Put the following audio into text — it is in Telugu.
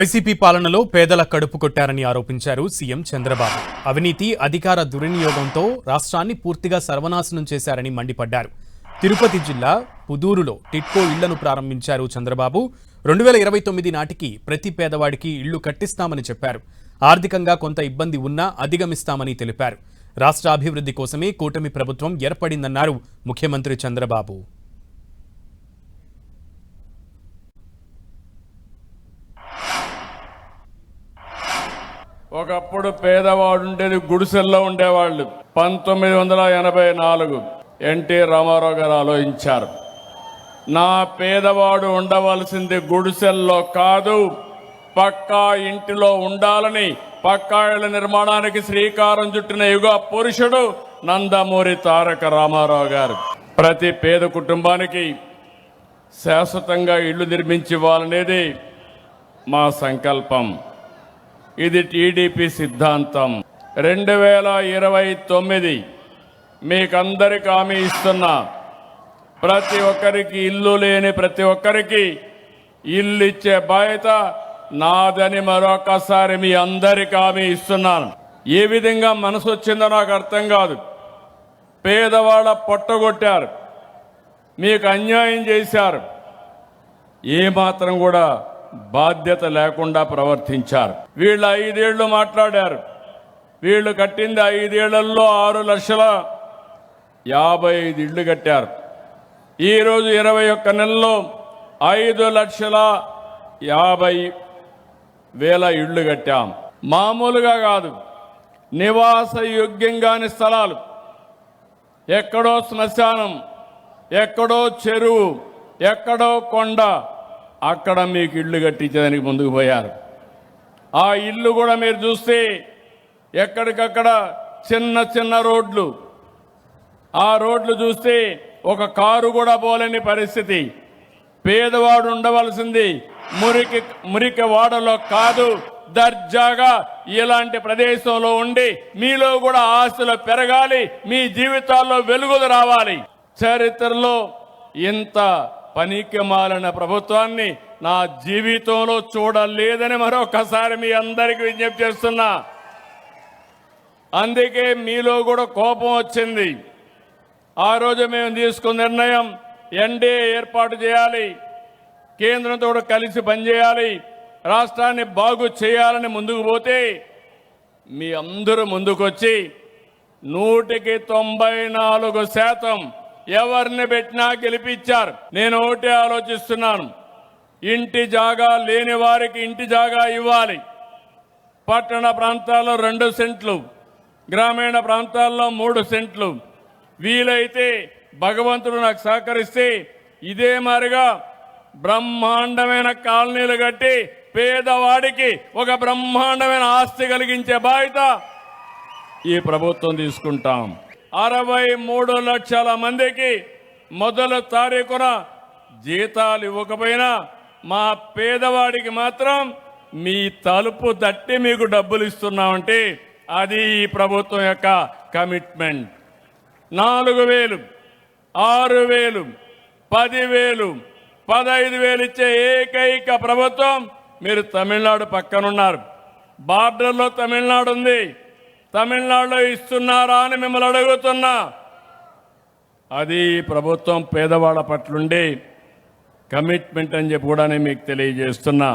వైసీపీ పాలనలో పేదల కడుపు కొట్టారని ఆరోపించారు సీఎం చంద్రబాబు. అవినీతి, అధికార దుర్వినియోగంతో రాష్ట్రాన్ని పూర్తిగా సర్వనాశనం చేశారని మండిపడ్డారు. తిరుపతి జిల్లా పుదూరులో టిట్కో ఇళ్లను ప్రారంభించారు చంద్రబాబు. 2029 నాటికి ప్రతి పేదవాడికి ఇళ్లు కట్టిస్తామని చెప్పారు. ఆర్థికంగా కొంత ఇబ్బంది ఉన్నా అధిగమిస్తామని తెలిపారు. రాష్ట్ర అభివృద్ధి కోసమే కూటమి ప్రభుత్వం ఏర్పడిందన్నారు ముఖ్యమంత్రి చంద్రబాబు. ఒకప్పుడు పేదవాడు ఉండేది గుడిసెల్లో ఉండేవాళ్ళు. 1984 ఎన్టీ రామారావు గారు ఆలోచించారు, నా పేదవాడు ఉండవలసింది గుడిసెల్లో కాదు, పక్కా ఇంటిలో ఉండాలని పక్కా ఇళ్ల నిర్మాణానికి శ్రీకారం చుట్టిన యుగ పురుషుడు నందమూరి తారక రామారావు గారు. ప్రతి పేద కుటుంబానికి శాశ్వతంగా ఇళ్లు నిర్మించివ్వాలనేది మా సంకల్పం. ఇది టీడీపీ సిద్ధాంతం. 2029 మీకందరికి హామీ ఇస్తున్నా, ప్రతి ఒక్కరికి ఇల్లు లేని ప్రతి ఒక్కరికి ఇల్లు ఇచ్చే బాధ్యత నాదని మరొకసారి మీ అందరికి హామీ ఇస్తున్నాను. ఏ విధంగా మనసు వచ్చిందో నాకు అర్థం కాదు. పేదవాళ్ళ పొట్టగొట్టారు, మీకు అన్యాయం చేశారు, ఏమాత్రం కూడా బాధ్యత లేకుండా ప్రవర్తించారు. వీళ్ళు 5 ఏళ్లు మాట్లాడారు. వీళ్ళు కట్టింది 5 ఏళ్లలో 6,55,000 ఇళ్లు కట్టారు. ఈరోజు 21 నెలల్లో 5,50,000 ఇళ్లు కట్టాం. మామూలుగా కాదు, నివాస యోగ్యంగాని స్థలాలు, ఎక్కడో శ్మశానం, ఎక్కడో చెరువు, ఎక్కడో కొండ, అక్కడ మీకు ఇళ్ళు కట్టించడానికి ముందుకు పోయారు. ఆ ఇల్లు కూడా మీరు చూస్తే ఎక్కడికక్కడ చిన్న చిన్న రోడ్లు, ఆ రోడ్లు చూస్తే ఒక కారు కూడా పోలేని పరిస్థితి. పేదవాడు ఉండవలసింది మురికి వాడలో కాదు, దర్జాగా ఇలాంటి ప్రదేశంలో ఉండి మీలో కూడా ఆశలు పెరగాలి, మీ జీవితాల్లో వెలుగులు రావాలి. చరిత్రలో ఇంత పనికి మాలిన ప్రభుత్వాన్ని నా జీవితంలో చూడలేదని మరొకసారి మీ అందరికీ విజ్ఞప్తి చేస్తున్నా. అందుకే మీలో కూడా కోపం వచ్చింది. ఆ రోజు మేము తీసుకున్న నిర్ణయం, ఎన్డీఏ ఏర్పాటు చేయాలి, కేంద్రంతో కలిసి పనిచేయాలి, రాష్ట్రాన్ని బాగు చేయాలని ముందుకు పోతే మీ అందరూ ముందుకొచ్చి 194% ఎవరిని పెట్టినా గెలిపించారు. నేను ఒకటే ఆలోచిస్తున్నాను, ఇంటి జాగా లేని వారికి ఇంటి జాగా ఇవ్వాలి. పట్టణ ప్రాంతాల్లో 2 సెంట్లు, గ్రామీణ ప్రాంతాల్లో 3 సెంట్లు. వీలైతే భగవంతుడు నాకు సహకరిస్తే ఇదే మారిగా బ్రహ్మాండమైన కాలనీలు కట్టి పేదవాడికి ఒక బ్రహ్మాండమైన ఆస్తి కలిగించే బాధ్యత ఈ ప్రభుత్వం తీసుకుంటాం. 63 లక్షల మందికి మొదటి తారీఖున జీతాలు ఇవ్వకపోయినా మా పేదవాడికి మాత్రం మీ తలుపు తట్టి మీకు డబ్బులు ఇస్తున్నామంటే అది ఈ ప్రభుత్వం యొక్క కమిట్మెంట్. 4,000, 6,000, 10,000, 15,000 ఇచ్చే ఏకైక ప్రభుత్వం మీరు తమిళనాడు పక్కనున్నారు. బార్డర్లో తమిళనాడు ఉంది. తమిళనాడులో ఇస్తున్నారా అని మిమ్మల్ని అడుగుతున్నా. అది ప్రభుత్వం పేదవాళ్ళ పట్లుండే కమిట్మెంట్ అని చెప్పి కూడా నేను మీకు తెలియజేస్తున్నా.